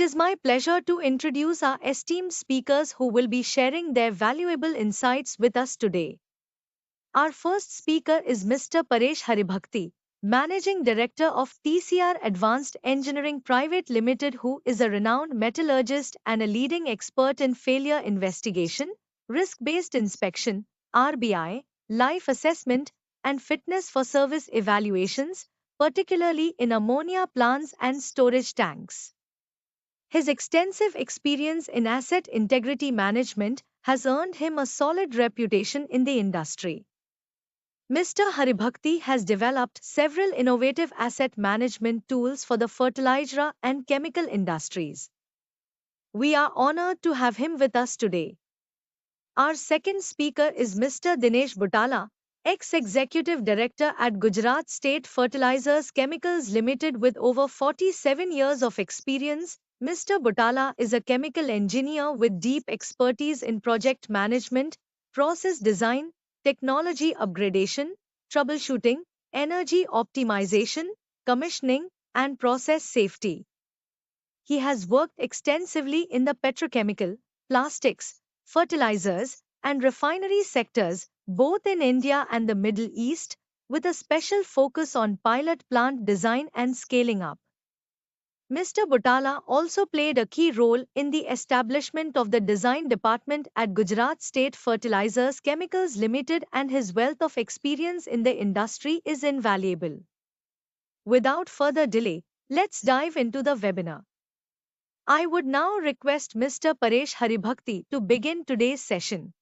It is my pleasure to introduce our esteemed speakers who will be sharing their valuable insights with us today. Our first speaker is Mr. Paresh Haribhakti, Managing Director of TCR Advanced Engineering Private Limited, who is a renowned metallurgist and a leading expert in failure investigation, risk-based inspection, RBI, life assessment, and fitness for service evaluations, particularly in ammonia plants and storage tanks. His extensive experience in asset integrity management has earned him a solid reputation in the industry. Mr. Haribhakti has developed several innovative asset management tools for the fertilizer and chemical industries. We are honored to have him with us today. Our second speaker is Mr. Dinesh Butala, ex-executive director at Gujarat State Fertilizers Chemicals Limited with over 47 years of experience. Mr. Butala is a chemical engineer with deep expertise in project management, process design, technology upgradation, troubleshooting, energy optimization, commissioning, and process safety. He has worked extensively in the petrochemical, plastics, fertilizers, and refinery sectors, both in India and the Middle East, with a special focus on pilot plant design and scaling up. Mr. Butala also played a key role in the establishment of the design department at Gujarat State Fertilizers Chemicals Limited, and his wealth of experience in the industry is invaluable. Without further delay, let's dive into the webinar. I would now request Mr. Paresh Haribhakti to begin today's session.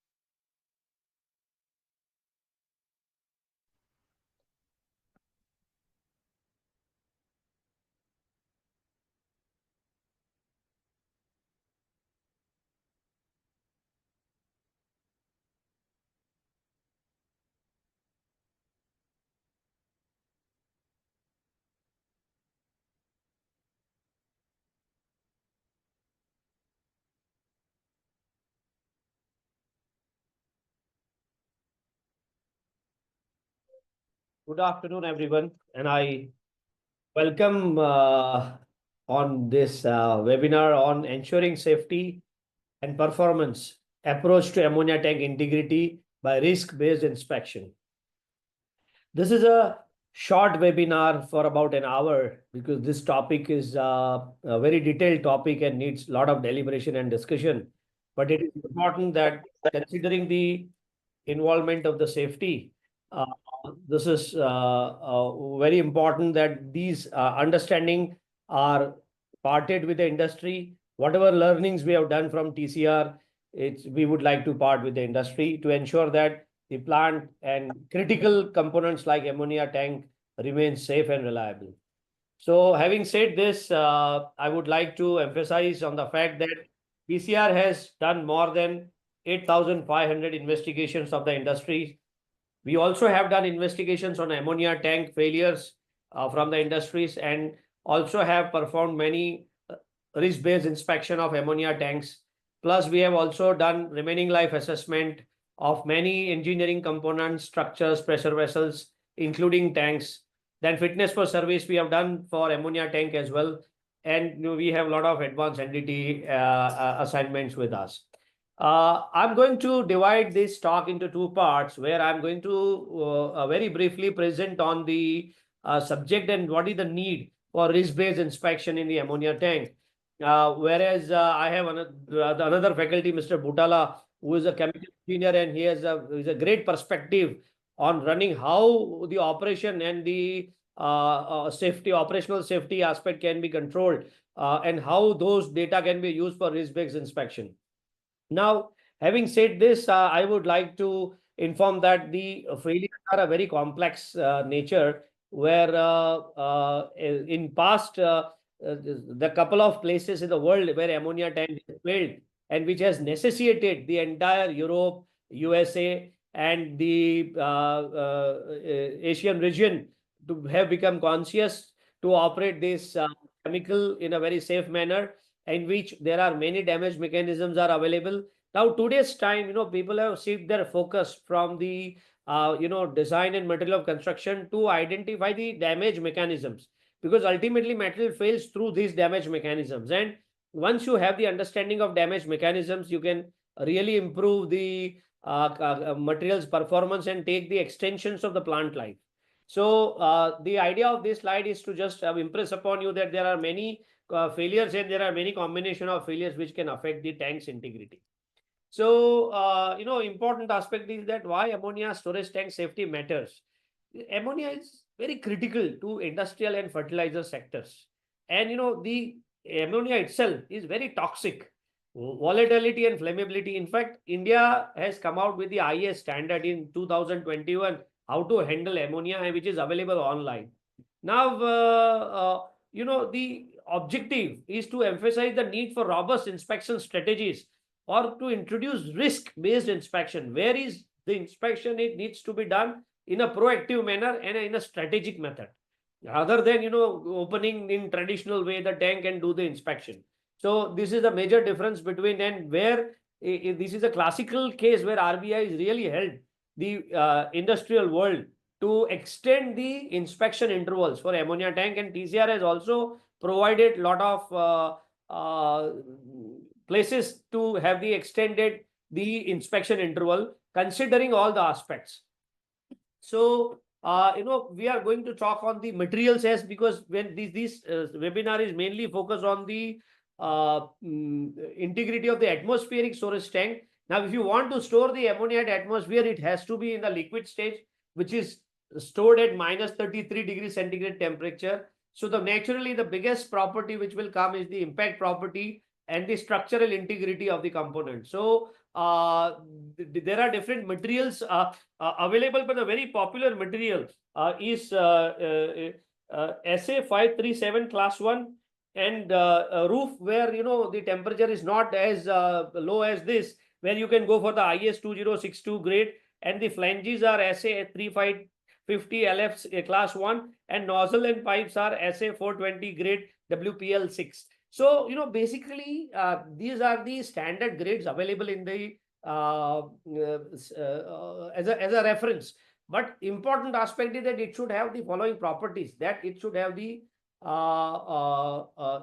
Good afternoon, everyone, and I welcome on this webinar on ensuring safety and performance approach to ammonia tank integrity by risk-based inspection. This is a short webinar for about an hour because this topic is a very detailed topic and needs a lot of deliberation and discussion. But it is important that considering the involvement of the safety, uh, this is very important that these understanding are parted with the industry. Whatever learnings we have done from TCR, we would like to part with the industry to ensure that the plant and critical components like ammonia tank remain safe and reliable. So having said this, I would like to emphasize on the fact that TCR has done more than 8,500 investigations of the industry. We also have done investigations on ammonia tank failures from the industries, and also have performed many risk-based inspection of ammonia tanks. Plus, we have also done remaining life assessment of many engineering components, structures, pressure vessels, including tanks. Then fitness for service we have done for ammonia tank as well. And we have a lot of advanced entity assignments with us. I'm going to divide this talk into two parts, where I'm going to very briefly present on the subject and what is the need for risk-based inspection in the ammonia tank. Whereas I have another faculty, Mr. Butala, who is a chemical engineer, and he has a great perspective on running how the operation and the operational safety aspect can be controlled, and how those data can be used for risk-based inspection. Now, having said this, I would like to inform that the failures are a very complex nature, where in past the couple of places in the world where ammonia tank has failed, and which has necessitated the entire Europe, USA, and the Asian region to have become conscious to operate this chemical in a very safe manner, in which there are many damage mechanisms are available. Now, today's time, people have shifted their focus from the, design and material of construction to identify the damage mechanisms, because ultimately material fails through these damage mechanisms. And once you have the understanding of damage mechanisms, you can really improve the materials performance and take the extensions of the plant life. So the idea of this slide is to just impress upon you that there are many failures and there are many combination of failures which can affect the tank's integrity. So, important aspect is that why ammonia storage tank safety matters. Ammonia is very critical to industrial and fertilizer sectors. And, the ammonia itself is very toxic, volatility and flammability. In fact, India has come out with the IS standard in 2021, how to handle ammonia, which is available online. Now, the objective is to emphasize the need for robust inspection strategies or to introduce risk-based inspection. Where is the inspection? It needs to be done in a proactive manner and in a strategic method, other than opening in traditional way the tank and do the inspection. So this is the major difference between, and where this is a classical case where RBI is really helped the industrial world to extend the inspection intervals for ammonia tank, and TCR has also provided lot of places to have the extended the inspection interval considering all the aspects. So we are going to talk on the materials as, because when this webinar is mainly focused on the integrity of the atmospheric storage tank. Now, if you want to store the ammonia at atmosphere, it has to be in the liquid stage, which is stored at minus 33 degrees centigrade temperature. So naturally the biggest property which will come is the impact property and the structural integrity of the component. So there are different materials available, but a very popular material is SA537 class 1 and a roof where the temperature is not as low as this, where you can go for the IS 2062 grade, and the flanges are SA3550 LF class 1 and nozzle and pipes are SA420 grade WPL6. So, basically, these are the standard grades available in the as a reference. But important aspect is that it should have the following properties: that it should have the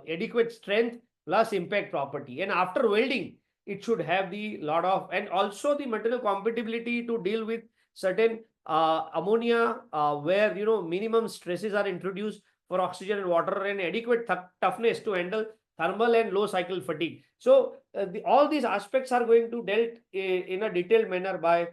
adequate strength plus impact property, and after welding, it should have the lot of, and also the material compatibility to deal with certain ammonia where minimum stresses are introduced for oxygen and water, and adequate toughness to handle thermal and low cycle fatigue. So all these aspects are going to dealt in a detailed manner by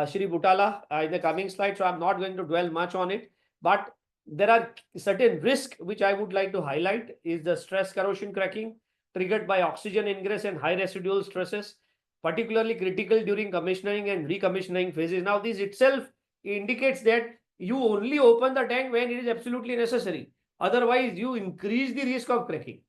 Shri Butala in the coming slide. So I'm not going to dwell much on it, but there are certain risks which I would like to highlight is the stress corrosion cracking triggered by oxygen ingress and high residual stresses, particularly critical during commissioning and recommissioning phases. Now, this itself indicates that you only open the tank when it is absolutely necessary. Otherwise, you increase the risk of cracking.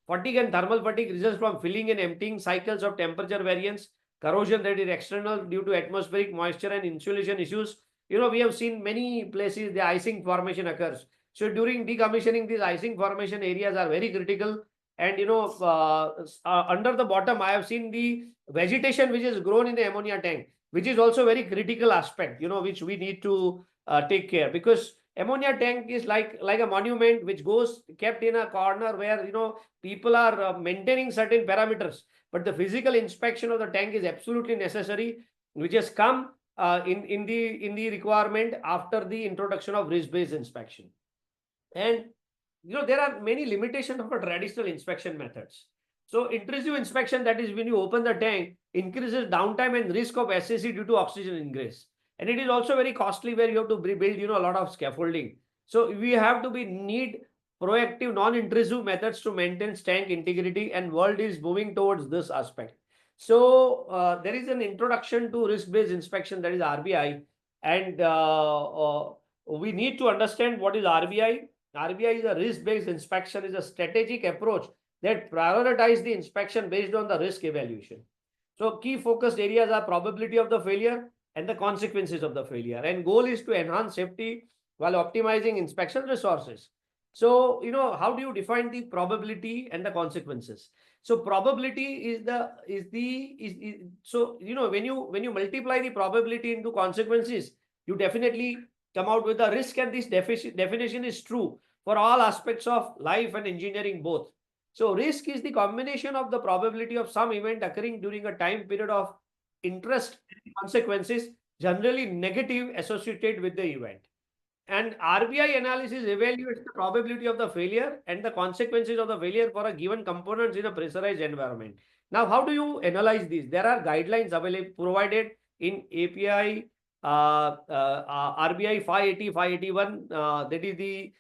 Fatigue and thermal fatigue results from filling and emptying cycles of temperature variance, corrosion that is external due to atmospheric moisture and insulation issues. We have seen many places the icing formation occurs. So during decommissioning, these icing formation areas are very critical. And under the bottom, I have seen the vegetation which is grown in the ammonia tank, which is also very critical aspect, which we need to take care, because ammonia tank is like a monument which goes kept in a corner where people are maintaining certain parameters, but the physical inspection of the tank is absolutely necessary, which has come in the requirement after the introduction of risk-based inspection. And there are many limitations of a traditional inspection methods. So intrusive inspection, that is when you open the tank, increases downtime and risk of SAC due to oxygen ingress. And it is also very costly, where you have to build a lot of scaffolding. So we have to need proactive non-intrusive methods to maintain tank integrity, and world is moving towards this aspect. So there is an introduction to risk-based inspection, that is RBI, and we need to understand what is RBI. RBI is a risk-based inspection, is a strategic approach that prioritizes the inspection based on the risk evaluation. So key focused areas are probability of the failure and the consequences of the failure. And goal is to enhance safety while optimizing inspection resources. So, how do you define the probability and the consequences? So probability is so, when you multiply the probability into consequences, you definitely come out with a risk, and this definition is true for all aspects of life and engineering both. So risk is the combination of the probability of some event occurring during a time period of interest and consequences, generally negative, associated with the event. And RBI analysis evaluates the probability of the failure and the consequences of the failure for a given components in a pressurized environment. Now, how do you analyze this? There are guidelines available provided in API RBI 580, 581. That is the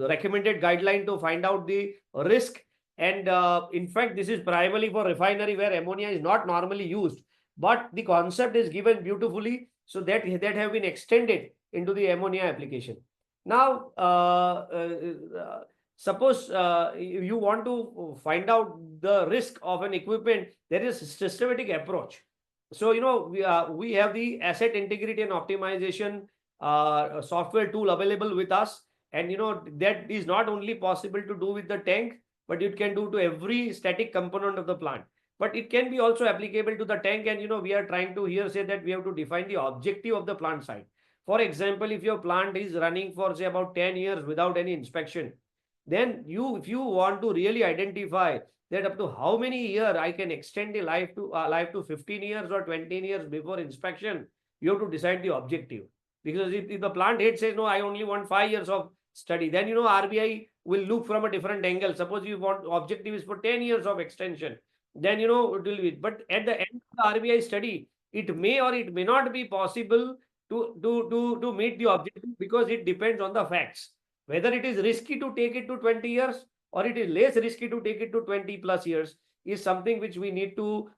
recommended guideline to find out the risk. And in fact, this is primarily for refinery where ammonia is not normally used. But the concept is given beautifully, so that have been extended into the ammonia application. Now, suppose you want to find out the risk of an equipment, there is a systematic approach. So, we have the asset integrity and optimization software tool available with us. And, that is not only possible to do with the tank, but it can do to every static component of the plant. But it can be also applicable to the tank. And, we are trying to here say that we have to define the objective of the plant side. For example, if your plant is running for say about 10 years without any inspection, then if you want to really identify that up to how many years I can extend the life to 15 years or 20 years before inspection, you have to decide the objective. Because if the plant head says, no, I only want 5 years of study, then RBI will look from a different angle. Suppose you want objective is for 10 years of extension, then it will be. But at the end of the RBI study, it may or it may not be possible to meet the objective, because it depends on the facts. Whether it is risky to take it to 20 years or it is less risky to take it to 20 plus years is something which we need to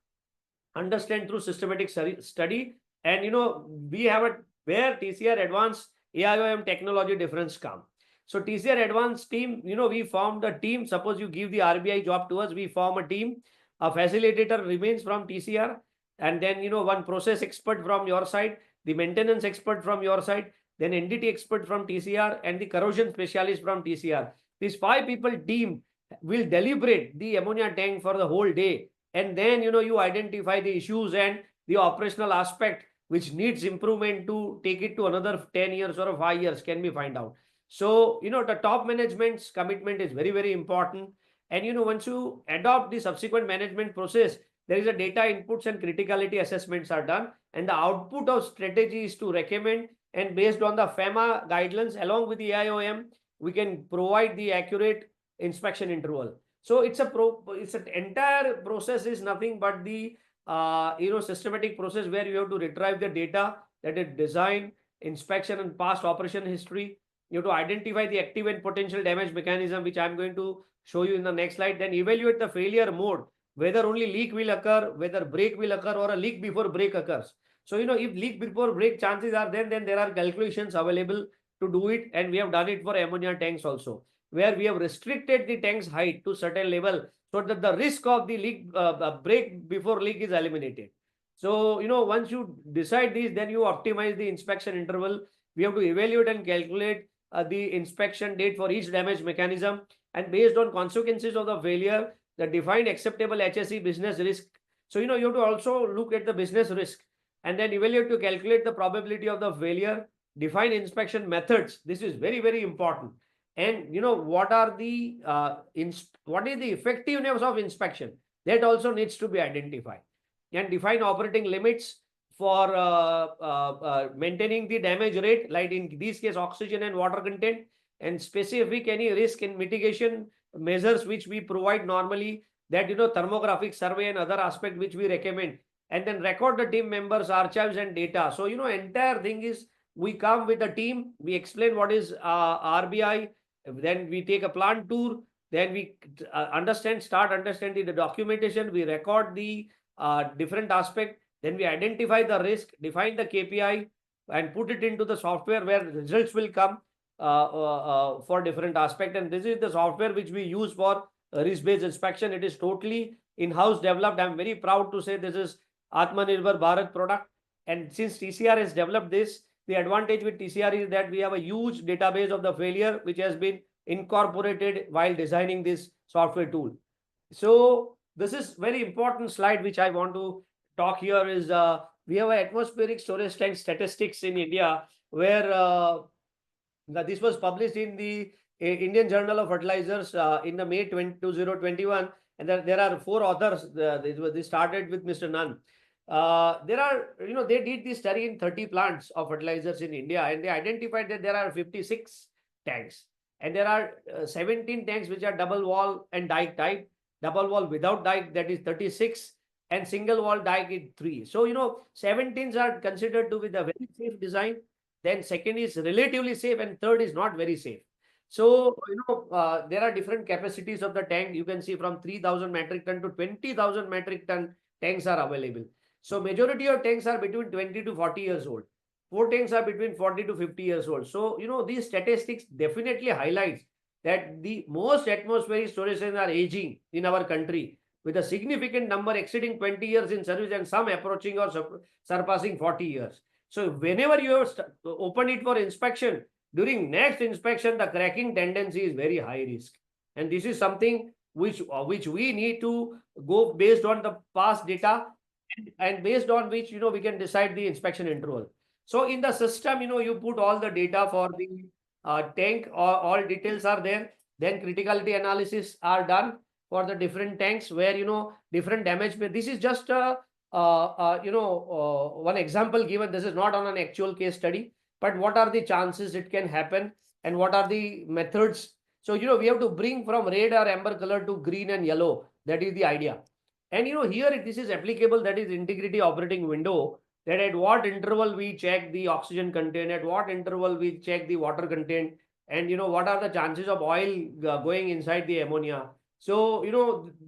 understand through systematic study. And we have a where TCR Advanced AIOM technology difference come. So TCR Advanced team, we formed a team. Suppose you give the RBI job to us, we form a team. A facilitator remains from TCR, and then one process expert from your side, the maintenance expert from your side, then NDT expert from TCR, and the corrosion specialist from TCR. This 5 people team will deliberate the ammonia tank for the whole day. And then, you identify the issues and the operational aspect which needs improvement to take it to another 10 years or 5 years can be find out. So, the top management's commitment is very, very important. And, once you adopt the subsequent management process, there is a data inputs and criticality assessments are done. And the output of strategy is to recommend, and based on the FEMA guidelines along with the AIOM, we can provide the accurate inspection interval. So it's an entire process is nothing but the systematic process where you have to retrieve the data, that is design, inspection, and past operation history. You have to identify the active and potential damage mechanism, which I'm going to show you in the next slide. Then evaluate the failure mode, whether only leak will occur, whether break will occur, or a leak before break occurs. So, if leak before break chances are then there are calculations available to do it. And we have done it for ammonia tanks also, where we have restricted the tank's height to certain level so that the risk of the leak break before leak is eliminated. So, once you decide this, then you optimize the inspection interval. We have to evaluate and calculate the inspection date for each damage mechanism. And based on consequences of the failure, the defined acceptable HSE business risk. So, you have to also look at the business risk and then evaluate to calculate the probability of the failure, define inspection methods. This is very, very important. And, what is the effectiveness of inspection? That also needs to be identified. And define operating limits for maintaining the damage rate, like in this case, oxygen and water content, and specific any risk in mitigation measures which we provide normally, that thermographic survey and other aspect which we recommend. And then record the team members, archives, and data. So entire thing is we come with a team, we explain what is RBI, then we take a plant tour, then we start understanding the documentation, we record the different aspect, then we identify the risk, define the KPI, and put it into the software where results will come for different aspect. And this is the software which we use for risk-based inspection. It is totally in-house developed. I'm very proud to say this is Atmanirbhar Bharat product. And since TCR has developed this, the advantage with TCR is that we have a huge database of the failure which has been incorporated while designing this software tool. So this is very important slide which I want to talk here is we have an atmospheric storage tank statistics in India, where this was published in the Indian Journal of Fertilizers in the May 2021, and there are four authors. They started with Mr. Nunn. There are, they did this study in 30 plants of fertilizers in India, and they identified that there are 56 tanks, and there are 17 tanks which are double wall and dike type. Double wall without dike, that is 36, and single wall dike is 3. So 17s are considered to be the very safe design. Then second is relatively safe, and third is not very safe. So, there are different capacities of the tank. You can see from 3,000 metric ton to 20,000 metric ton tanks are available. So, majority of tanks are between 20 to 40 years old. Four tanks are between 40 to 50 years old. So, these statistics definitely highlights that the most atmospheric storage tanks are aging in our country, with a significant number exceeding 20 years in service and some approaching or surpassing 40 years. So, whenever you have opened it for inspection, during next inspection, the cracking tendency is very high risk. And this is something which we need to go based on the past data, and based on which, we can decide the inspection interval. So in the system, you put all the data for the tank, or all details are there. Then criticality analysis are done for the different tanks where, different damage. This is just one example given. This is not on an actual case study, but what are the chances it can happen, and what are the methods. So we have to bring from red or amber color to green and yellow. That is the idea. And here this is applicable, that is integrity operating window, that at what interval we check the oxygen content, at what interval we check the water content, and what are the chances of oil going inside the ammonia. So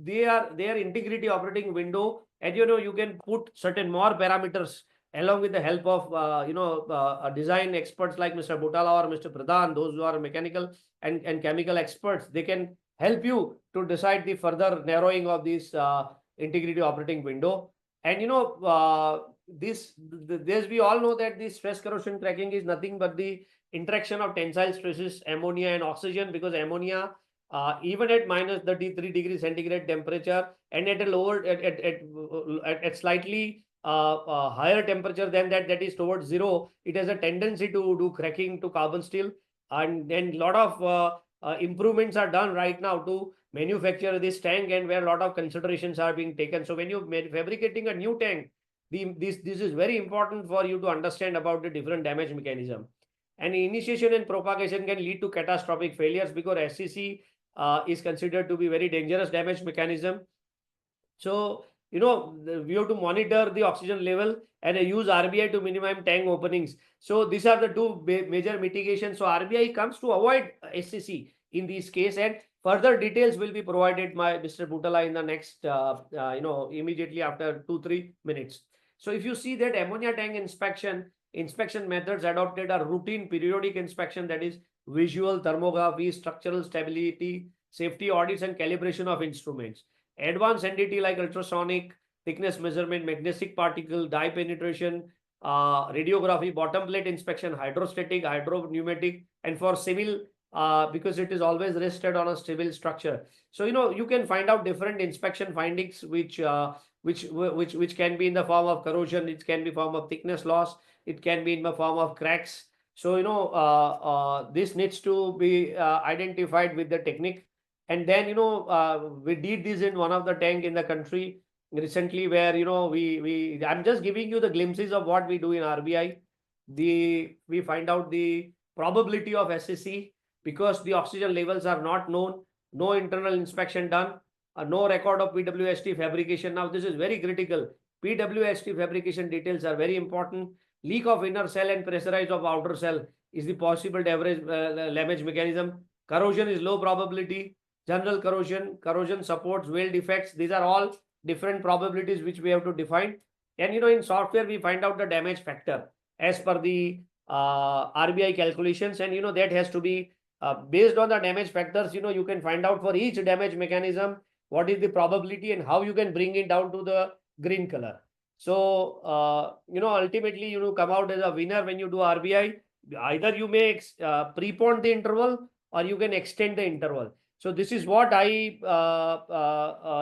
they are integrity operating window, and you can put certain more parameters along with the help of design experts like Mr. Butala or Mr. Pradhan, those who are mechanical and chemical experts. They can help you to decide the further narrowing of this integrity operating window. And this we all know that the stress corrosion cracking is nothing but the interaction of tensile stresses, ammonia and oxygen, because ammonia, even at minus 33 degrees centigrade temperature, and at a lower at slightly higher temperature than that is towards zero, it has a tendency to do cracking to carbon steel. And then a lot of improvements are done right now to manufacture this tank, and where a lot of considerations are being taken. So when you're fabricating a new tank, this is very important for you to understand about the different damage mechanism. And initiation and propagation can lead to catastrophic failures, because SCC is considered to be very dangerous damage mechanism. So we have to monitor the oxygen level and use RBI to minimize tank openings. So these are the two major mitigations. So RBI comes to avoid SCC in this case, and further details will be provided by Mr. Butala in the next, immediately after 2-3 minutes. So if you see that ammonia tank inspection methods adopted are routine periodic inspection, that is visual thermography, structural stability, safety audits, and calibration of instruments. Advanced entity like ultrasonic, thickness measurement, magnetic particle, dye penetration, radiography, bottom plate inspection, hydrostatic, hydropneumatic, and for civil, because it is always rested on a civil structure. So you can find out different inspection findings which can be in the form of corrosion, it can be form of thickness loss, it can be in the form of cracks. So this needs to be identified with the technique. And then we did this in one of the tank in the country recently, where I'm just giving you the glimpses of what we do in RBI. We find out the probability of SCC, because the oxygen levels are not known, no internal inspection done, no record of PWST fabrication. Now this is very critical. PWST fabrication details are very important. Leak of inner cell and pressurized of outer cell is the possible damage mechanism. Corrosion is low probability. General corrosion supports, weld defects. These are all different probabilities which we have to define. And in software we find out the damage factor as per the RBI calculations, and that has to be based on the damage factors. You can find out for each damage mechanism what is the probability and how you can bring it down to the green color. So ultimately you come out as a winner when you do RBI. Either you may prepone the interval, or you can extend the interval. So this is what I,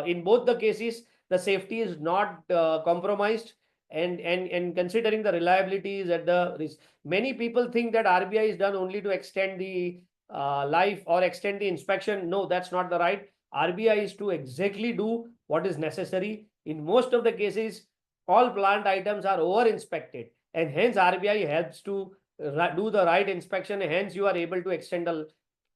in both the cases, the safety is not compromised, and considering the reliability is at the risk. Many people think that RBI is done only to extend the life or extend the inspection. No, that's not the right. RBI is to exactly do what is necessary. In most of the cases, all plant items are over inspected, and hence RBI helps to do the right inspection. Hence, you are able to extend the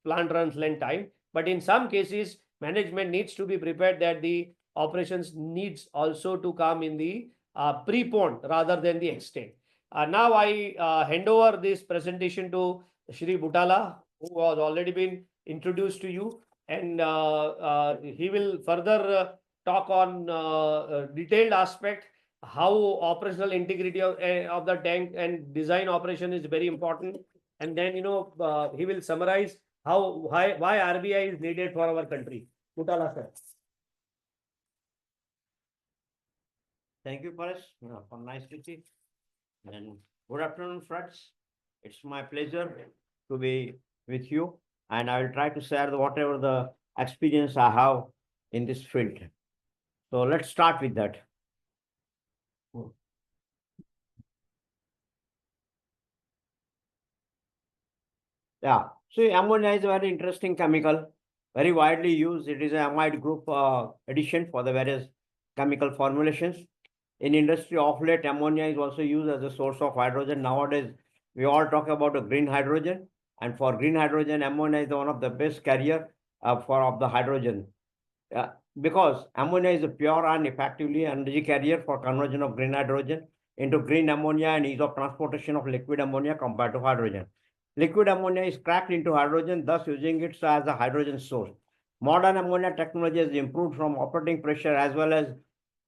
plant runs length time. But in some cases, management needs to be prepared that the operations needs also to come in the pre-pone rather than the extent. Now I hand over this presentation to Shri Butala, who has already been introduced to you, and he will further talk on detailed aspect how operational integrity of the tank and design operation is very important. And then he will summarize why RBI is needed for our country. Butala sir. Thank you, Paresh, for nice meeting. And good afternoon, friends. It's my pleasure to be with you, and I will try to share whatever the experience I have in this field. So let's start with that. Yeah, so ammonia is a very interesting chemical, very widely used. It is an amide group addition for the various chemical formulations. In industry of late, ammonia is also used as a source of hydrogen. Nowadays, we all talk about a green hydrogen, and for green hydrogen, ammonia is one of the best carrier of the hydrogen. Because ammonia is a pure and effectively energy carrier for conversion of green hydrogen into green ammonia and ease of transportation of liquid ammonia compared to hydrogen. Liquid ammonia is cracked into hydrogen, thus using it as a hydrogen source. Modern ammonia technology has improved from operating pressure as well as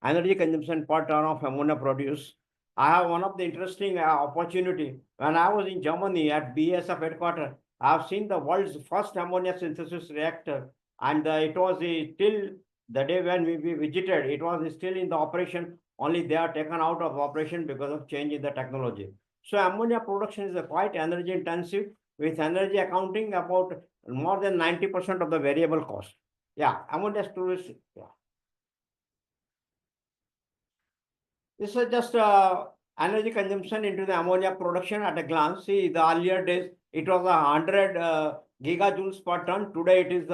energy consumption per ton of ammonia produced. I have one of the interesting opportunity. When I was in Germany at BASF headquarters, I have seen the world's first ammonia synthesis reactor, and it was till the day when we visited, it was still in the operation. Only they are taken out of operation because of change in the technology. So ammonia production is quite energy intensive, with energy accounting about more than 90% of the variable cost. Yeah, ammonia storage. Yeah. This is just energy consumption into the ammonia production at a glance. See, the earlier days, it was 100 gigajoules per ton. Today, it is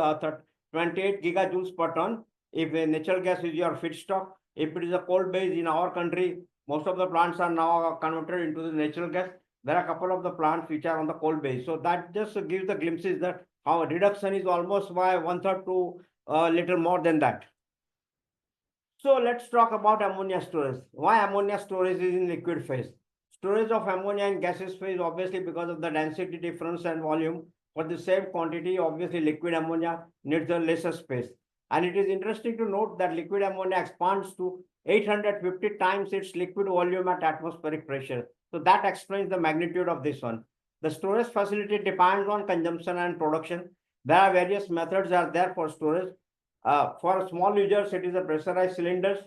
28 gigajoules per ton. If natural gas is your feedstock, if it is a coal base in our country, most of the plants are now converted into the natural gas. There are a couple of the plants which are on the coal base. So that just gives the glimpses that our reduction is almost by 1/3 to a little more than that. So let's talk about ammonia storage. Why ammonia storage is in liquid phase? Storage of ammonia in gaseous phase, obviously because of the density difference and volume. For the same quantity, obviously liquid ammonia needs a lesser space. And it is interesting to note that liquid ammonia expands to 850 times its liquid volume at atmospheric pressure. So that explains the magnitude of this one. The storage facility depends on consumption and production. There are various methods are there for storage. For small users, it is a pressurized cylinders.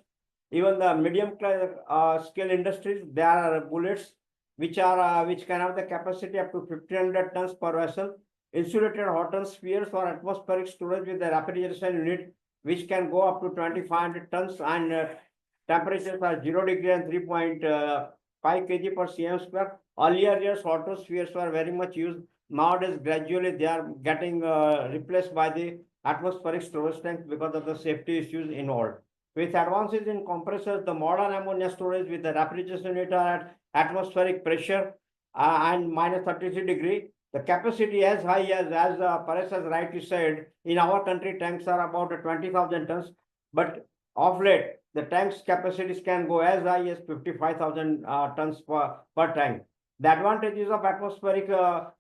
Even the medium scale industries, there are bullets which can have the capacity up to 1,500 tons per vessel. Insulated hot spheres for atmospheric storage with the refrigeration unit, which can go up to 2,500 tons, and temperatures are 0 degree and 3.5 kg per cm square. Earlier years, photospheres were very much used. Nowadays, gradually they are getting replaced by the atmospheric storage tanks because of the safety issues involved. With advances in compressors, the modern ammonia storage with the refrigeration unit at atmospheric pressure and minus 33 degree, the capacity as high as Paresh has rightly said, in our country tanks are about 20,000 tons, but of late the tanks capacities can go as high as 55,000 tons per tank. The advantages of atmospheric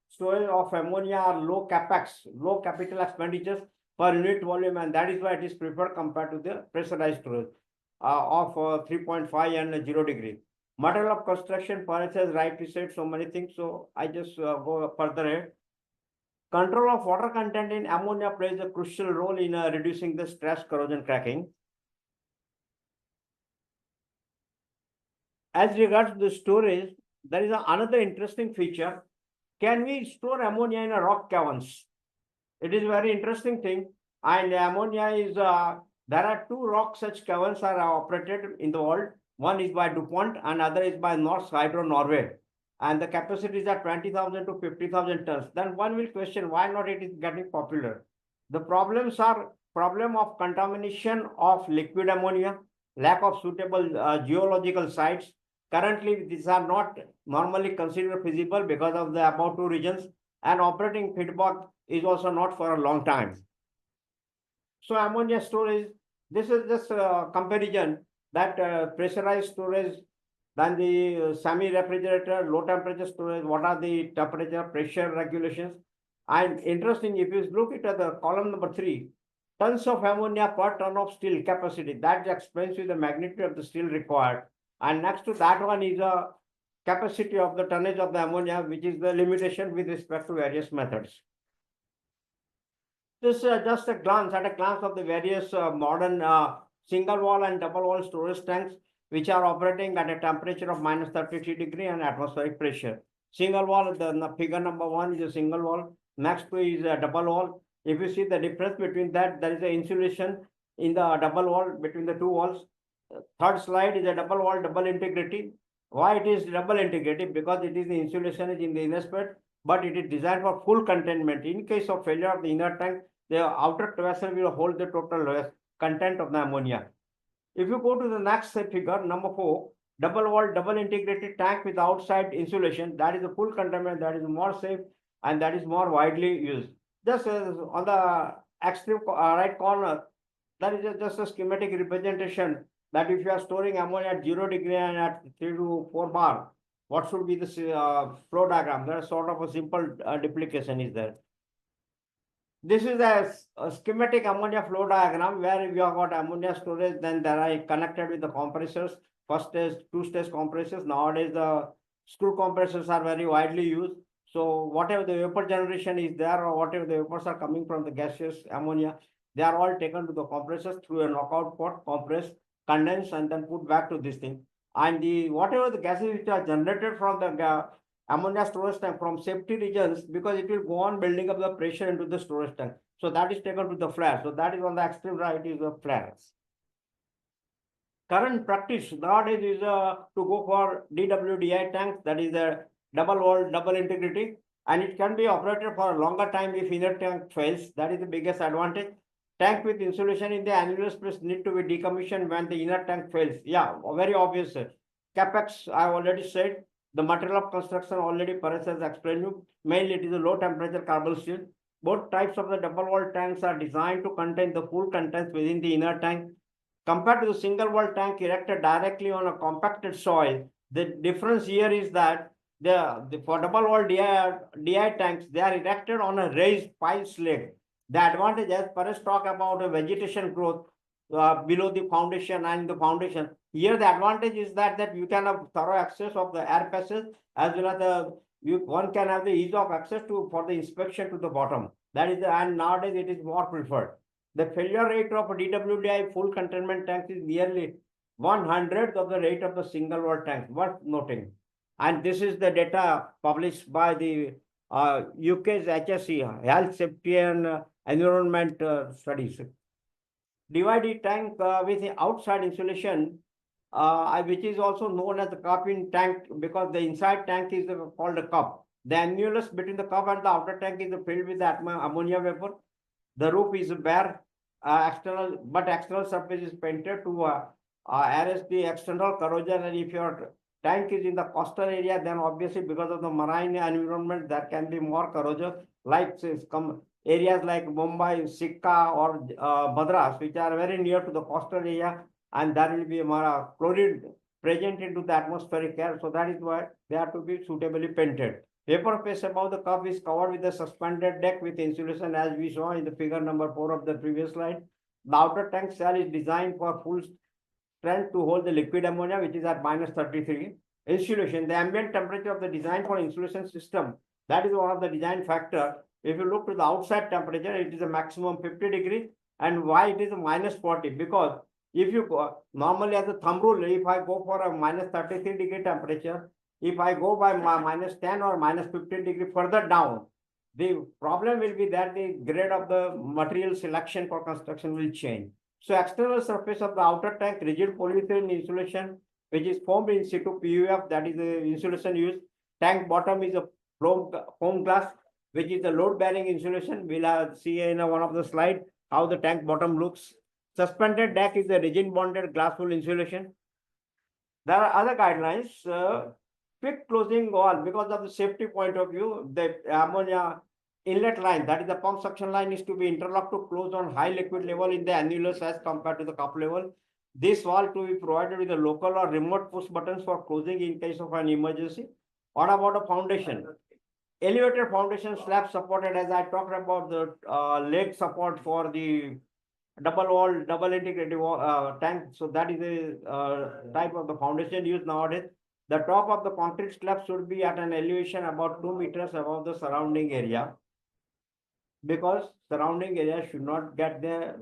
storage of ammonia are low capex, low capital expenditures per unit volume, and that is why it is preferred compared to the pressurized storage of 3.5 and 0 degree. Material of construction, Paresh has rightly said so many things, so I just go further ahead. Control of water content in ammonia plays a crucial role in reducing the stress corrosion cracking. As regards to the storage, there is another interesting feature. Can we store ammonia in a rock caverns? It is a very interesting thing. And ammonia is, there are two rock such caverns are operated in the world. One is by DuPont and other is by Norsk Hydro Norway. and the capacity is at 20,000 to 50,000 tons. Then one will question why not it is getting popular. The problems are problem of contamination of liquid ammonia, lack of suitable geological sites. Currently, these are not normally considered feasible because of the above two reasons, and operating feedback is also not for a long time. So ammonia storage, this is just a comparison that pressurized storage, then the semi-refrigerator, low temperature storage, what are the temperature, pressure regulations. And interesting, if you look at the column number 3, tons of ammonia per ton of steel capacity, that explains you the magnitude of the steel required. And next to that one is a capacity of the tonnage of the ammonia, which is the limitation with respect to various methods. This is just a glance of the various modern single wall and double wall storage tanks, which are operating at a temperature of minus 33 degree and atmospheric pressure. Single wall, the figure number 1 is a single wall. Next to is a double wall. If you see the difference between that, there is an insulation in the double wall between the two walls. Third slide is a double wall, double integrity. Why it is double integrity? Because it is the insulation is in the inner space, but it is designed for full containment. In case of failure of the inner tank, the outer vessel will hold the total content of the ammonia. If you go to the next figure, number 4, double wall, double integrated tank with outside insulation, that is a full containment, that is more safe and that is more widely used. Just on the extreme right corner, that is just a schematic representation that if you are storing ammonia at 0 degree and at 3 to 4 bar, what should be the flow diagram? There is sort of a simple duplication is there. This is a schematic ammonia flow diagram where we have got ammonia storage, then there are connected with the compressors, first stage, two-stage compressors. Nowadays, the screw compressors are very widely used. So whatever the vapor generation is there or whatever the vapors are coming from the gaseous ammonia, they are all taken to the compressors through a knockout pot, compressed, condensed, and then put back to this thing. And the whatever the gases which are generated from the ammonia storage tank from safety regions, because it will go on building up the pressure into the storage tank. So that is taken to the flare. So that is on the extreme right is the flares. Current practice nowadays is to go for DWDI tanks, that is a double wall, double integrity, and it can be operated for a longer time if inner tank fails. That is the biggest advantage. Tank with insulation in the annular space need to be decommissioned when the inner tank fails. Yeah, very obvious. Capex, I already said. The material of construction already Paresh has explained you. Mainly it is a low temperature carbon steel. Both types of the double wall tanks are designed to contain the full contents within the inner tank. Compared to the single wall tank erected directly on a compacted soil, the difference here is that for double wall DI tanks, they are erected on a raised pile slate. The advantage, as Paresh talk about a vegetation growth below the foundation and the foundation. Here the advantage is that you can have thorough access of the air passage as well as one can have the ease of access to for the inspection to the bottom. That is and nowadays it is more preferred. The failure rate of a DWDI full containment tank is nearly 1/100th of the rate of the single wall tank. Worth noting. And this is the data published by the UK's HSE, Health, Safety and Environment Studies. DVD tank with the outside insulation, which is also known as the cup-in tank because the inside tank is called a cup. The annulus between the cup and the outer tank is filled with the ammonia vapor. The roof is bare, external surface is painted to arrest the external corrosion. And if your tank is in the coastal area, then obviously because of the marine environment, there can be more corrosion, like areas like Mumbai, Sikka, or Madras, which are very near to the coastal area, and there will be more chlorine present into the atmospheric air. So that is why they have to be suitably painted. Vapor phase above the cup is covered with a suspended deck with insulation, as we saw in the figure number 4 of the previous slide. The outer tank cell is designed for full strength to hold the liquid ammonia, which is at minus 33. Insulation, the ambient temperature of the design for insulation system, that is one of the design factor. If you look to the outside temperature, it is a maximum 50 degree. And why it is a minus 40? Because if you go, normally as a thumb rule, if I go for a minus 33 degree temperature, if I go by minus 10 or minus 15 degree further down, the problem will be that the grade of the material selection for construction will change. So external surface of the outer tank, rigid polyethylene insulation, which is formed in situ PUF, that is the insulation used. Tank bottom is a foam glass, which is the load bearing insulation. We'll see in one of the slide how the tank bottom looks. Suspended deck is a rigid bonded glass wool insulation. There are other guidelines. Quick closing wall, because of the safety point of view, the ammonia inlet line, that is the pump suction line, is to be interlocked to close on high liquid level in the annulus as compared to the cup level. This valve to be provided with a local or remote push buttons for closing in case of an emergency. What about a foundation? Elevated foundation slab supported, as I talked about the leg support for the double wall, double integrated tank. So that is a type of the foundation used nowadays. The top of the concrete slab should be at an elevation about 2 meters above the surrounding area, because surrounding area should not get the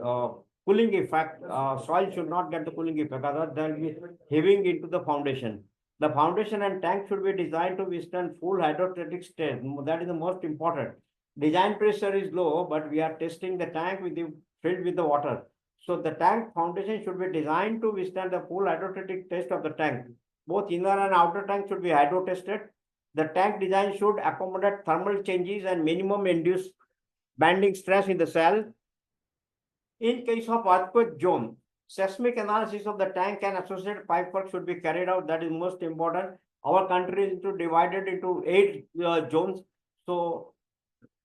cooling effect. Soil should not get the cooling effect, otherwise there will be heaving into the foundation. The foundation and tank should be designed to withstand full hydrostatic stress. That is the most important. Design pressure is low, but we are testing the tank with the filled with the water. So the tank foundation should be designed to withstand the full hydrostatic test of the tank. Both inner and outer tank should be hydro tested. The tank design should accommodate thermal changes and minimum induced bending stress in the cell. In case of earthquake zone, seismic analysis of the tank and associated pipe work should be carried out. That is most important. Our country is divided into 8 zones, so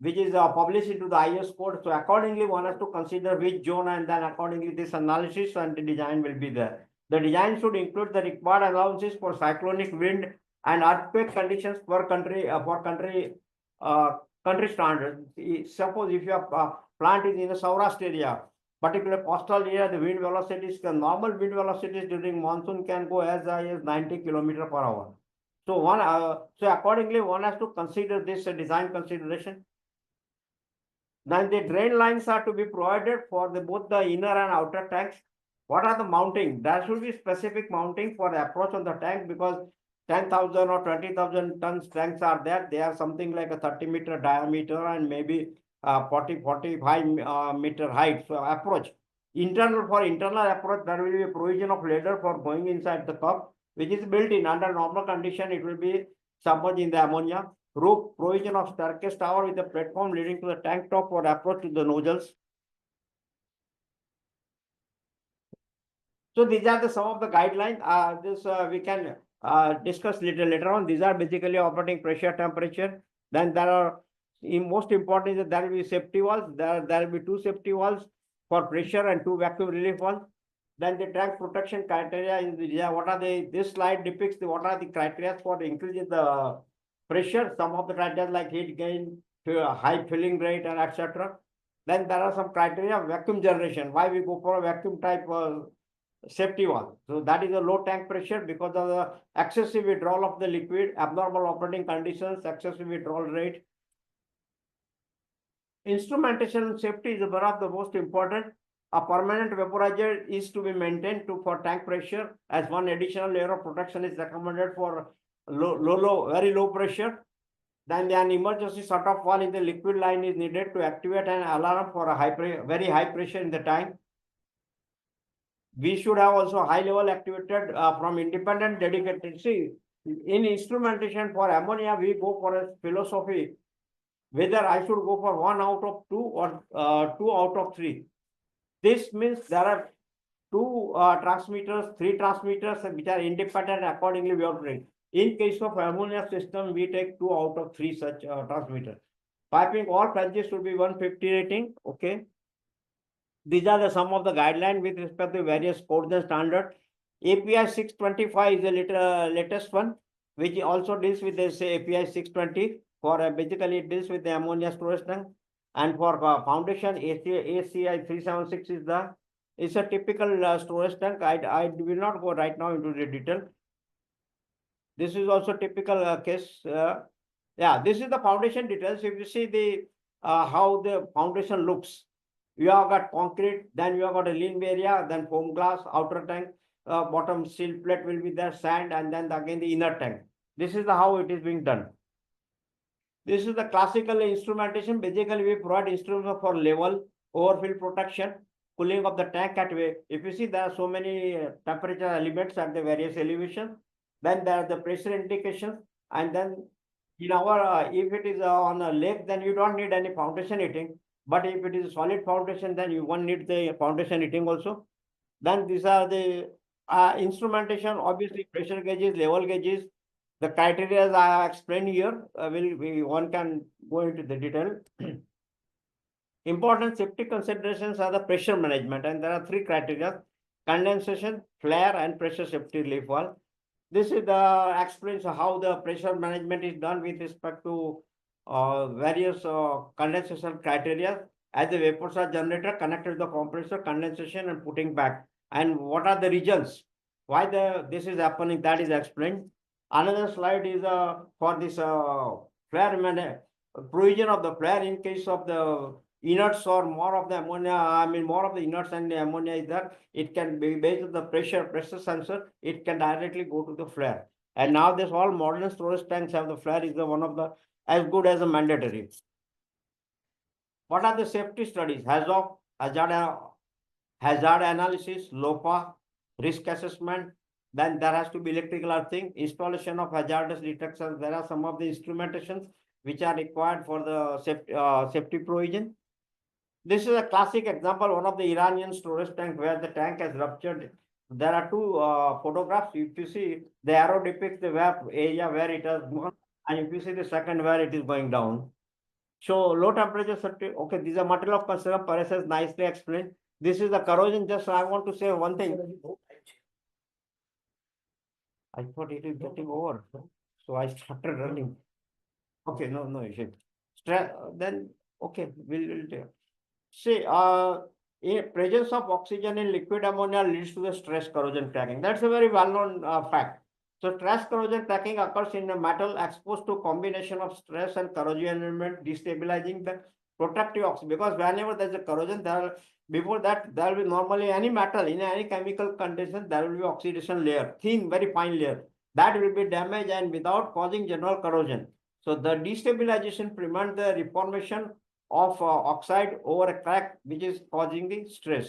which is published into the IS code. So accordingly, one has to consider which zone, and then accordingly this analysis and the design will be there. The design should include the required allowances for cyclonic wind and earthquake conditions per country country standard. Suppose if your plant is in a Saurashtra area, particular coastal area, the wind velocities, the normal wind velocities during monsoon can go as high as 90 km per hour. So accordingly, one has to consider this design consideration. Then the drain lines are to be provided for both the inner and outer tanks. What are the mounting? There should be specific mounting for the approach on the tank, because 10,000 or 20,000 tons tanks are there. They are something like a 30-meter diameter and maybe 45 meter height. So approach. For internal approach, there will be a provision of ladder for going inside the cup, which is built in. Under normal condition, it will be submerged in the ammonia. Roof, provision of staircase tower with a platform leading to the tank top for approach to the nozzles. So these are some of the guidelines. We can discuss later on. These are basically operating pressure, temperature. Then there are, most important is that there will be safety valves. There will be 2 safety valves for pressure and 2 vacuum relief valves. Then the tank protection criteria is this slide depicts what are the criteria for increasing the pressure. Some of the criteria like heat gain, high filling rate, and etc. Then there are some criteria of vacuum generation. Why we go for a vacuum type safety valve? So that is a low tank pressure because of the excessive withdrawal of the liquid, abnormal operating conditions, excessive withdrawal rate. Instrumentation safety is one of the most important. A permanent vaporizer is to be maintained for tank pressure, as one additional layer of protection is recommended for very low pressure. Then an emergency shut-off valve in the liquid line is needed to activate an alarm for a very high pressure in the tank. We should have also high level activated from independent dedicated. See, in instrumentation for ammonia, we go for a philosophy whether I should go for 1 out of 2 or 2 out of 3. This means there are 2 transmitters, 3 transmitters which are independent. Accordingly, we are doing. In case of ammonia system, we take 2 out of 3 such transmitters. Piping all flanges should be 150 rating. Okay. These are some of the guidelines with respect to various codes and standards. API 625 is the latest one, which also deals with this API 620. For basically it deals with the ammonia storage tank. And for foundation, ACI 376 is a typical storage tank. I will not go right now into the detail. This is also typical case. Yeah, this is the foundation details. If you see the how the foundation looks, you have got concrete, then you have got a lean area, then foam glass, outer tank, bottom steel plate will be there, sand, and then again the inner tank. This is how it is being done. This is the classical instrumentation. Basically, we provide instruments for level, overfill protection, cooling of the tank at way. If you see, there are so many temperature elements at the various elevations. Then there are the pressure indications, and then in our, if it is on a lake, then you don't need any foundation heating. But if it is a solid foundation, then you won't need the foundation heating also. Then these are the instrumentation, obviously pressure gauges, level gauges. The criteria I explained here, one can go into the detail. Important safety considerations are the pressure management, and there are three criteria: condensation, flare, and pressure safety relief valve. This is the explains how the pressure management is done with respect to various condensation criteria. As the vapors are generated, connected to the compressor, condensation and putting back. And what are the regions? Why this is happening? That is explained. Another slide is for this flare provision of the flare in case of the inerts or more of the ammonia, more of the inerts and the ammonia is there, it can be based on the pressure sensor, it can directly go to the flare. And now this all modern storage tanks have the flare is the one of the as good as a mandatory. What are the safety studies? Hazard analysis, LOPA, risk assessment. Then there has to be electrical earthing, installation of hazardous detectors. There are some of the instrumentations which are required for the safety provision. This is a classic example, one of the Iranian storage tank where the tank has ruptured. There are two photographs. If you see, the arrow depicts the area where it has gone, and if you see the second where it is going down. So low temperature okay, these are material of concern. Paresh has nicely explained. This is the corrosion. Just I want to say one thing. I thought it is getting over, so I started running. Okay, no issue. Then okay, we'll take. See, in presence of oxygen in liquid ammonia leads to the stress corrosion cracking. That's a very well-known fact. So stress corrosion cracking occurs in a metal exposed to combination of stress and corrosion element, destabilizing the protective oxygen. Because whenever there's a corrosion, before that there will be normally any metal in any chemical condition, there will be oxidation layer, thin, very fine layer. That will be damaged and without causing general corrosion. So the destabilization prevents the reformation of oxide over a crack which is causing the stress.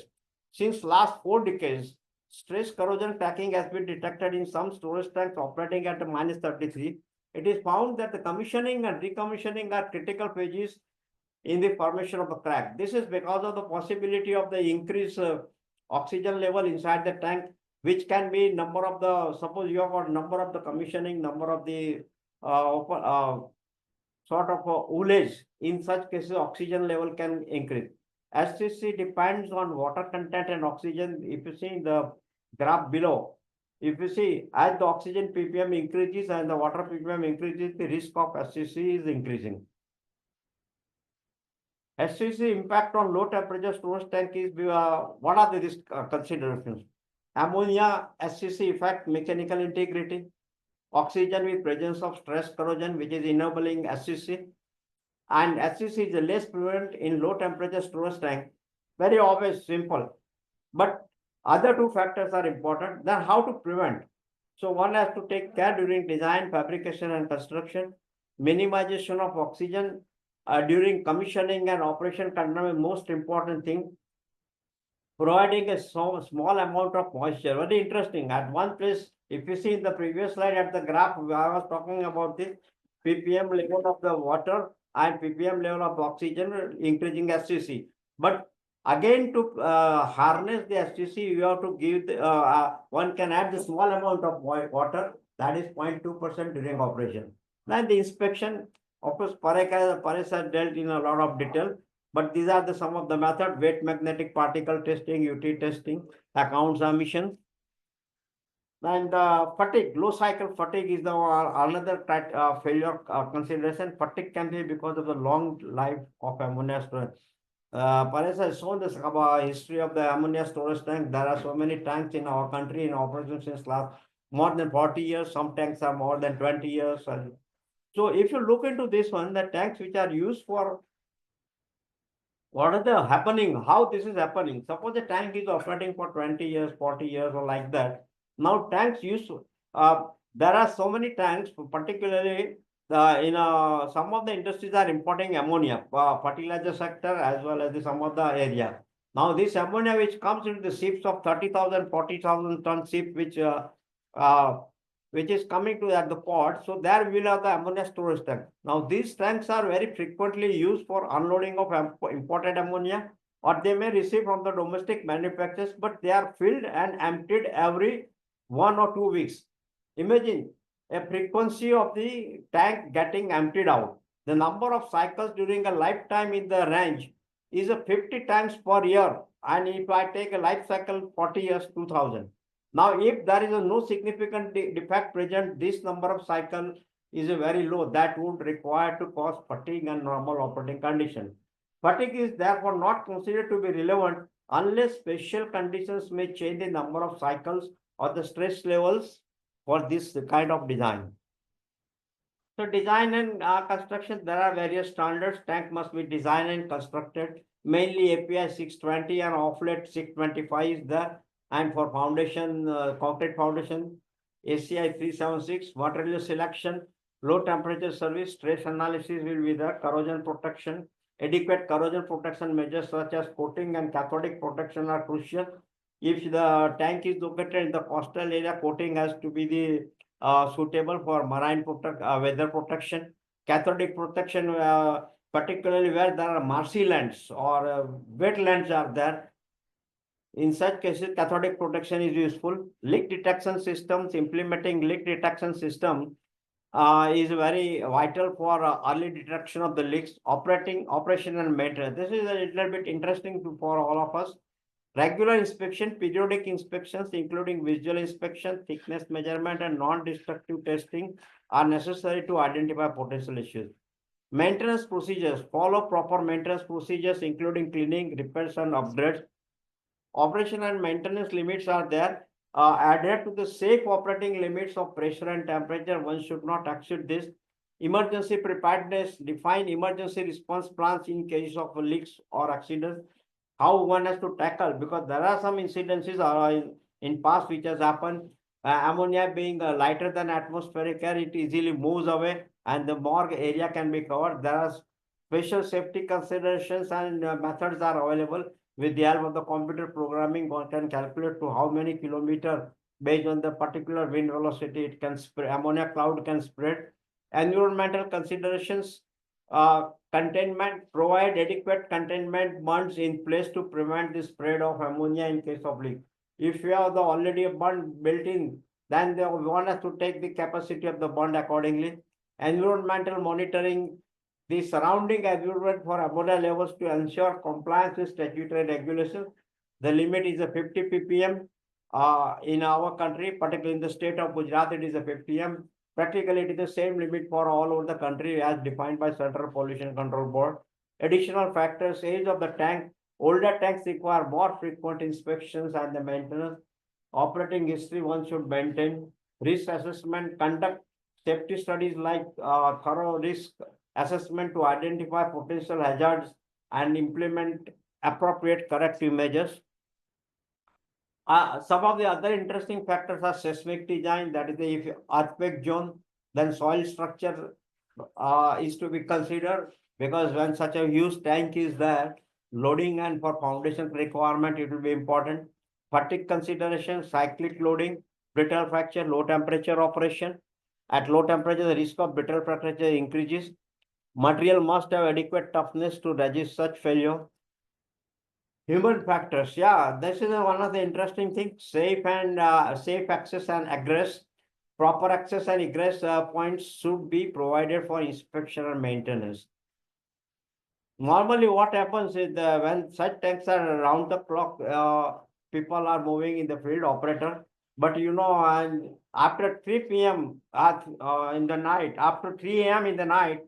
Since last 4 decades, stress corrosion cracking has been detected in some storage tanks operating at -33. It is found that the commissioning and recommissioning are critical phases in the formation of the crack. This is because of the possibility of the increased oxygen level inside the tank, which can be number of the, suppose you have got number of the commissioning, number of the sort of ullage. In such cases, oxygen level can increase. SCC depends on water content and oxygen. If you see the graph below, if you see as the oxygen ppm increases and the water ppm increases, the risk of SCC is increasing. SCC impact on low temperature storage tank is what are the risk considerations? Ammonia SCC effect, mechanical integrity, oxygen with presence of stress corrosion, which is enabling SCC. And SCC is less prevalent in low temperature storage tank. Very obvious, simple. But other two factors are important. Then how to prevent? So one has to take care during design, fabrication, and construction. Minimization of oxygen during commissioning and operation control is most important thing. Providing a small amount of moisture. Very interesting. At one place, if you see in the previous slide at the graph, I was talking about this ppm level of the water and ppm level of oxygen increasing SCC. But again, to harness the SCC, you have to give one can add the small amount of water, that is 0.2% during operation. Then the inspection, of course, Paresh has dealt in a lot of detail. But these are some of the method: wet magnetic particle testing, UT testing, accounts emission. And fatigue, low cycle fatigue is the another failure consideration. Fatigue can be because of the long life of ammonia storage. Paresh has shown this history of the ammonia storage tank. There are so many tanks in our country in operation since last more than 40 years. Some tanks are more than 20 years. So if you look into this one, the tanks which are used for what is the happening, how this is happening. Suppose the tank is operating for 20 years, 40 years or like that. Now tanks use, there are so many tanks, particularly in some of the industries are importing ammonia, fertilizer sector as well as some of the area. Now this ammonia which comes into the ships of 30,000, 40,000 ton ship, which which is coming to at the port. So there will have the ammonia storage tank. Now these tanks are very frequently used for unloading of imported ammonia, or they may receive from the domestic manufacturers, but they are filled and emptied every 1 or 2 weeks. Imagine a frequency of the tank getting emptied out. The number of cycles during a lifetime in the range is a 50 times per year. And if I take a life cycle 40 years, 2000. Now, if there is a no significant defect present, this number of cycle is a very low. That would require to cause fatigue and normal operating condition. Fatigue is therefore not considered to be relevant unless special conditions may change the number of cycles or the stress levels for this kind of design. So design and construction, there are various standards. Tank must be designed and constructed. Mainly API 620 and offlet 625 is there. And for foundation, concrete foundation, ACI 376, material selection, low temperature service, stress analysis will be there, corrosion protection. Adequate corrosion protection measures such as coating and cathodic protection are crucial. If the tank is located in the coastal area, coating has to be the suitable for marine weather protection, cathodic protection, particularly where there are marshy lands or wetlands are there. In such cases, cathodic protection is useful. Leak detection systems, implementing leak detection system is very vital for early detection of the leaks, operation and maintenance. This is a little bit interesting for all of us. Regular inspection, periodic inspections, including visual inspection, thickness measurement, and non-destructive testing are necessary to identify potential issues. Maintenance procedures, follow proper maintenance procedures, including cleaning, repairs, and upgrades. Operation and maintenance limits are there. Adhere to the safe operating limits of pressure and temperature. One should not exceed this. Emergency preparedness, define emergency response plans in case of leaks or accidents. How one has to tackle, because there are some incidences in past which has happened. Ammonia being lighter than atmospheric air, it easily moves away and the more area can be covered. There are special safety considerations and methods are available. With the help of the computer programming, one can calculate to how many kilometers based on the particular wind velocity it can spread, ammonia cloud can spread. Environmental considerations, containment, provide adequate containment bunds in place to prevent the spread of ammonia in case of leak. If you have the already a bund built in, then the one has to take the capacity of the bund accordingly. Environmental monitoring, the surrounding environment for ammonia levels to ensure compliance with statutory regulations. The limit is a 50 ppm. In our country, particularly in the state of Gujarat, it is a 50 m. Practically, it is the same limit for all over the country as defined by Central Pollution Control Board. Additional factors, age of the tank. Older tanks require more frequent inspections and the maintenance. Operating history one should maintain. Risk assessment, conduct safety studies like thorough risk assessment to identify potential hazards and implement appropriate corrective measures. Some of the other interesting factors are seismic design, that is, if earthquake zone, then soil structure is to be considered, because when such a huge tank is there, loading and for foundation requirement, it will be important. Fatigue consideration, cyclic loading, brittle fracture, low temperature operation. At low temperature, the risk of brittle fracture increases. Material must have adequate toughness to resist such failure. Human factors, yeah, this is one of the interesting things. Safe access and egress. Proper access and egress points should be provided for inspection and maintenance. Normally, what happens is when such tanks are around the clock, people are moving in the field operator. But and after 3 p.m. In the night, after 3 a.m. in the night,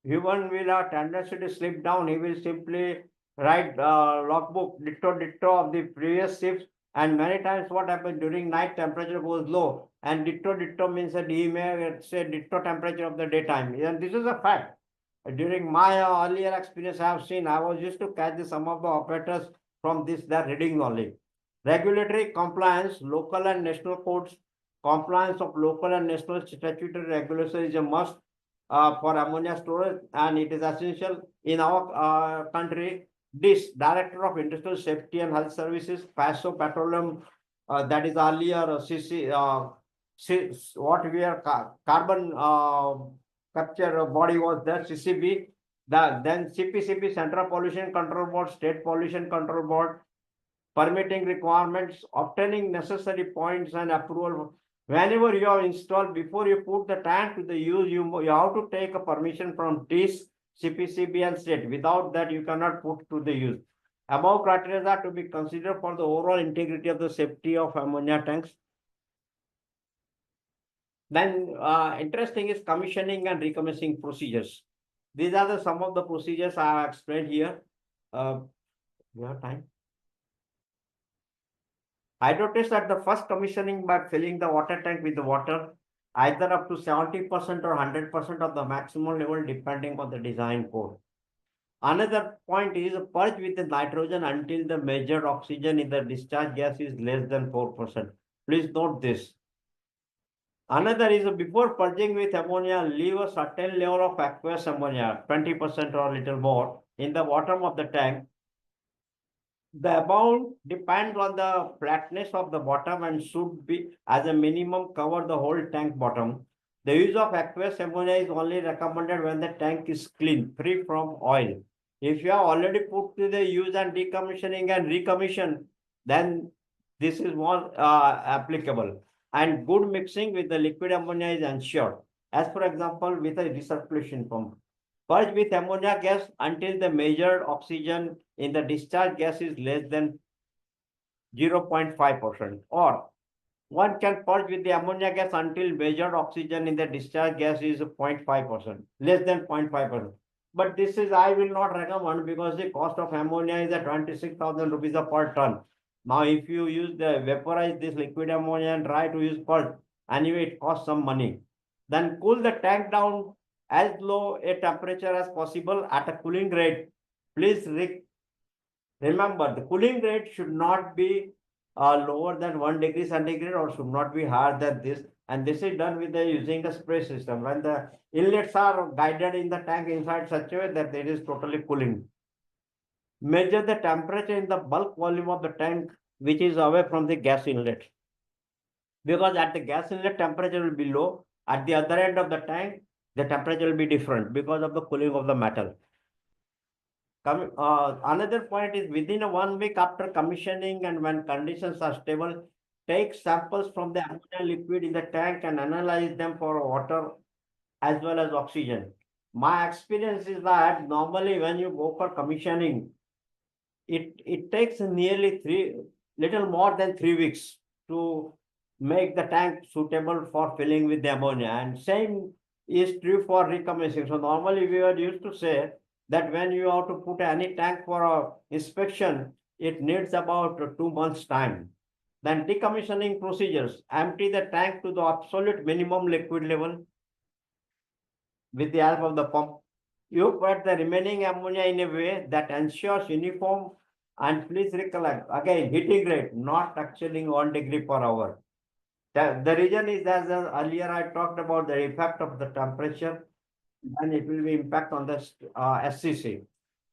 human will have tendency to slip down. He will simply write logbook ditto of the previous shifts. And many times what happens during night, temperature goes low, and ditto means that he may say ditto temperature of the daytime. And this is a fact. During my earlier experience, I have seen, I was used to catch some of the operators from their reading only. Regulatory compliance, local and national codes. Compliance of local and national statutory regulations is a must for ammonia storage, and it is essential in our country. This Director of Industrial Safety and Health Services, PASO Petroleum, that is earlier CC, what we are carbon capture body was there, CCB. Then CPCB, Central Pollution Control Board, State Pollution Control Board, permitting requirements, obtaining necessary points and approval. Whenever you have installed, before you put the tank to the use, you have to take a permission from this CPCB and state. Without that, you cannot put to the use. Above criteria are to be considered for the overall integrity of the safety of ammonia tanks. Then interesting is commissioning and recommissioning procedures. These are some of the procedures I have explained here. We have time. Hydro test at the first commissioning by filling the water tank with the water, either up to 70% or 100% of the maximum level depending on the design code. Another point is purge with the nitrogen until the measured oxygen in the discharge gas is less than 4%. Please note this. Another is before purging with ammonia, leave a certain level of aqueous ammonia, 20% or a little more, in the bottom of the tank. The amount depends on the flatness of the bottom and should be, as a minimum, cover the whole tank bottom. The use of aqueous ammonia is only recommended when the tank is clean, free from oil. If you have already put to the use and decommissioning and recommission, then this is more applicable. And good mixing with the liquid ammonia is ensured. As for example, with a recirculation pump. Purge with ammonia gas until the measured oxygen in the discharge gas is less than 0.5%, or one can purge with the ammonia gas until measured oxygen in the discharge gas is 0.5%, less than 0.5%. But this is I will not recommend because the cost of ammonia is at 26,000 rupees per ton. Now, if you use the vaporize this liquid ammonia and try to use purge, anyway, it costs some money. Then cool the tank down as low a temperature as possible at a cooling rate. Please remember the cooling rate should not be lower than 1 degree centigrade or should not be higher than this. And this is done with using a spray system. When the inlets are guided in the tank inside such a way that it is totally cooling. Measure the temperature in the bulk volume of the tank which is away from the gas inlet. Because at the gas inlet temperature will be low. At the other end of the tank, the temperature will be different because of the cooling of the metal. Another point is within 1 week after commissioning and when conditions are stable, take samples from the ammonia liquid in the tank and analyze them for water as well as oxygen. My experience is that normally when you go for commissioning, it takes nearly little more than 3 weeks to make the tank suitable for filling with the ammonia. And same is true for recommissioning. So normally we are used to say that when you have to put any tank for inspection, it needs about 2 months time. Then decommissioning procedures, empty the tank to the absolute minimum liquid level with the help of the pump. You put the remaining ammonia in a way that ensures uniform, and please recollect, again, heating rate, not actually 1 degree per hour. The reason is as earlier I talked about the effect of the temperature, and it will be impact on the SCC.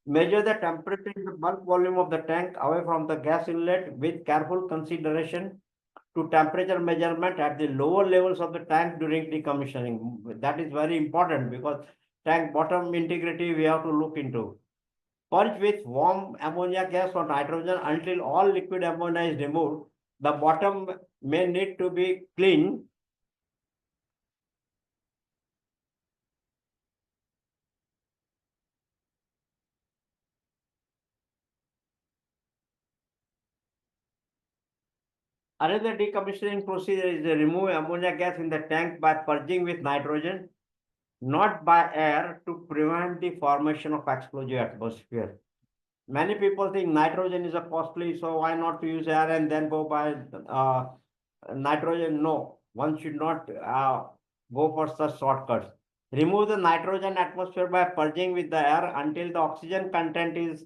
Measure the temperature in the bulk volume of the tank away from the gas inlet with careful consideration to temperature measurement at the lower levels of the tank during decommissioning. That is very important because tank bottom integrity we have to look into. Purge with warm ammonia gas or nitrogen until all liquid ammonia is removed. The bottom may need to be cleaned. Another decommissioning procedure is to remove ammonia gas in the tank by purging with nitrogen, not by air, to prevent the formation of explosive atmosphere. Many people think nitrogen is a costly, so why not to use air and then go by nitrogen? No, one should not go for such shortcuts. Remove the nitrogen atmosphere by purging with the air until the oxygen content is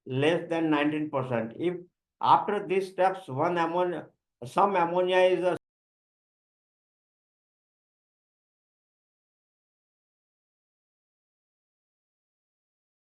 less than 19%. If after these steps, some ammonia is